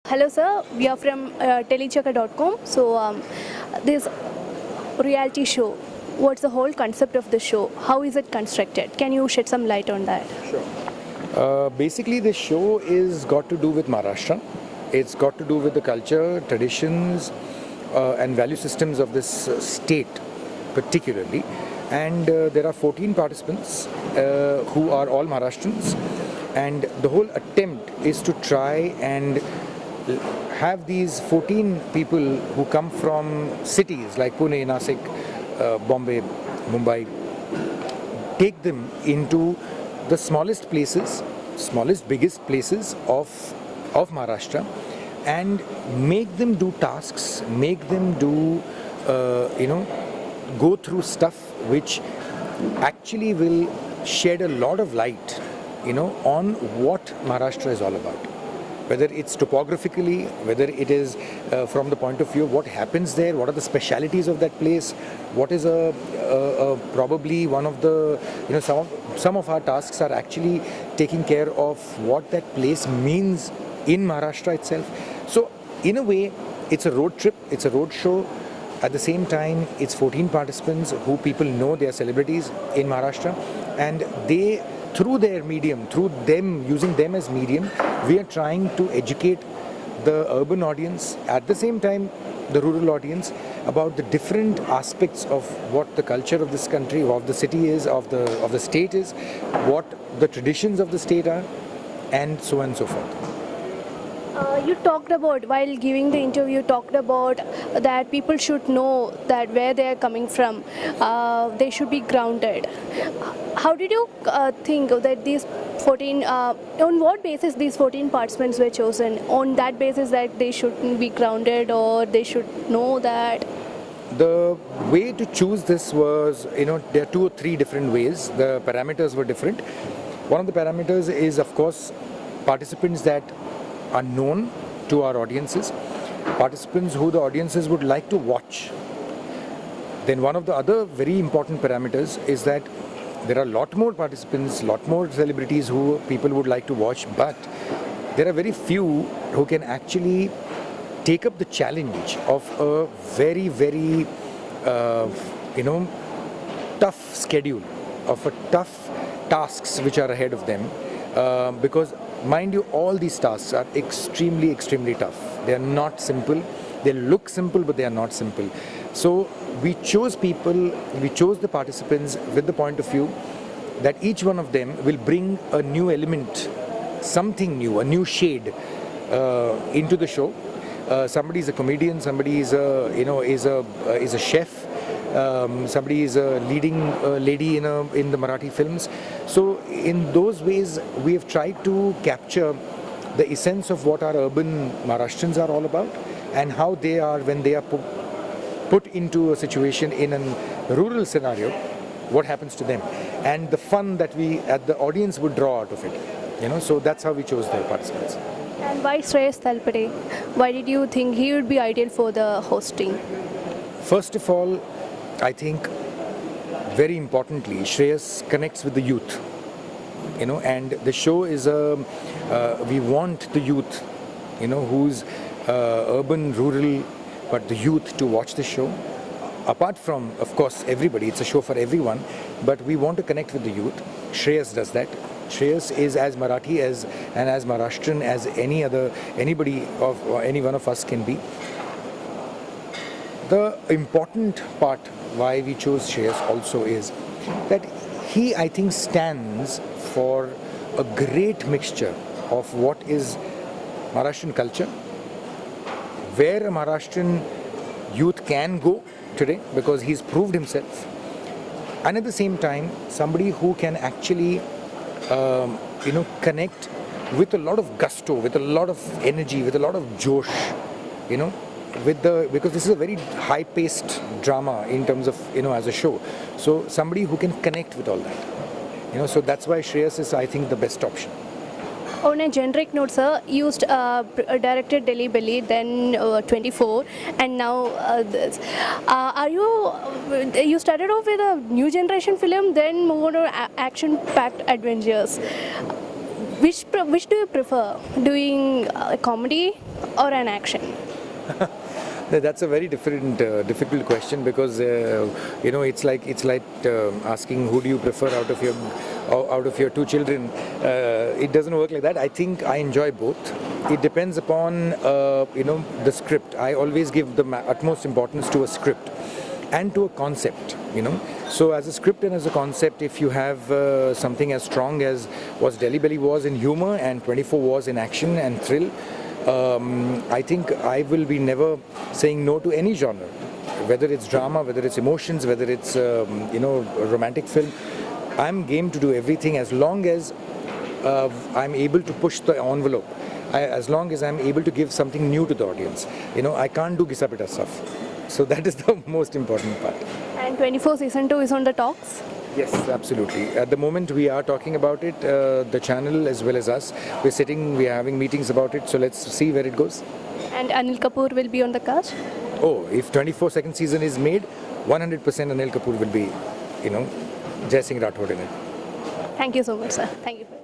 Hello, sir. We are from telechaka.com. So, this reality show, what's the whole concept of the show? How is it constructed? Can you shed some light on that? Sure. Basically, the show is got to do with Maharashtra. It's got to do with the culture, traditions, and value systems of this state, particularly. And there are 14 participants who are all Maharashtrians. And the whole attempt is to try and have these 14 people who come from cities like Pune, Nasik, Bombay, Mumbai, take them into the smallest places, biggest places of Maharashtra, and make them do tasks, make them do, go through stuff which actually will shed a lot of light, on what Maharashtra is all about. Whether it's topographically, whether it is from the point of view of what happens there, what are the specialities of that place, what is probably one of the, some of our tasks are actually taking care of what that place means in Maharashtra itself. So in a way, it's a road trip, it's a road show. At the same time, it's 14 participants who people know they are celebrities in Maharashtra, and they, through their medium, through them, using them as medium, we are trying to educate the urban audience, at the same time the rural audience, about the different aspects of what the culture of this country, of the city is, of the state is, what the traditions of the state are, and so on and so forth. You talked about, while giving the interview, you talked about that people should know that where they are coming from, they should be grounded. How did you think that these 14, on what basis these 14 participants were chosen? On that basis that they shouldn't be grounded, or they should know that? The way to choose this was, there are 2 or 3 different ways. The parameters were different. One of the parameters is, of course, participants that are known to our audiences, participants who the audiences would like to watch. Then one of the other very important parameters is that there are a lot more participants, lot more celebrities who people would like to watch, but there are very few who can actually take up the challenge of a very, very, tough schedule, of a tough tasks which are ahead of them, because mind you, all these tasks are extremely, extremely tough. They are not simple. They look simple, but they are not simple. So we chose the participants with the point of view that each one of them will bring a new element, something new, a new shade into the show. Somebody is a comedian, somebody is a chef, somebody is a leading lady in the Marathi films. So in those ways, we have tried to capture the essence of what our urban Maharashtrians are all about, and how they are when they are put into a situation in a rural scenario, what happens to them, and the fun that the audience would draw out of it. So that's how we chose the participants. And why Shreyas Talpade? Why did you think he would be ideal for the hosting? First of all, I think very importantly, Shreyas connects with the youth, and the show is we want the youth, who's urban, rural, but the youth to watch the show. Apart from, of course, everybody, it's a show for everyone, but we want to connect with the youth. Shreyas does that. Shreyas is as Marathi and as Maharashtrian as anybody or any one of us can be. The important part why we chose Shreyas also is that he, I think, stands for a great mixture of what is Maharashtrian culture, where a Maharashtrian youth can go today because he's proved himself, and at the same time somebody who can actually connect with a lot of gusto, with a lot of energy, with a lot of josh, because this is a very high-paced drama in terms of, as a show. So somebody who can connect with all that. So that's why Shreyas is, I think, the best option. On a generic note, sir, you directed Delhi Belly, then 24, and now this. You started off with a new generation film, then moved on to action-packed adventures. which do you prefer, doing a comedy or an action? That's a very difficult question because it's like asking who do you prefer out of your two children. It doesn't work like that. I think I enjoy both. It depends upon the script. I always give the utmost importance to a script and to a concept. So as a script and as a concept, if you have something as strong as was Delhi Belly was in humor and 24 was in action and thrill, I think I will be never saying no to any genre, whether it's drama, whether it's emotions, whether it's a romantic film. I'm game to do everything as long as I'm able to push the envelope. As long as I'm able to give something new to the audience. I can't do gisa-pita stuff. So that is the most important part. And 24 season 2 is on the talks? Yes, absolutely. At the moment we are talking about it, the channel as well as us. We're having meetings about it, so let's see where it goes. And Anil Kapoor will be on the cast? Oh, if 24 second season is made, 100% Anil Kapoor will be, Jai Singh Rathod in it. Thank you so much, sir. Thank you.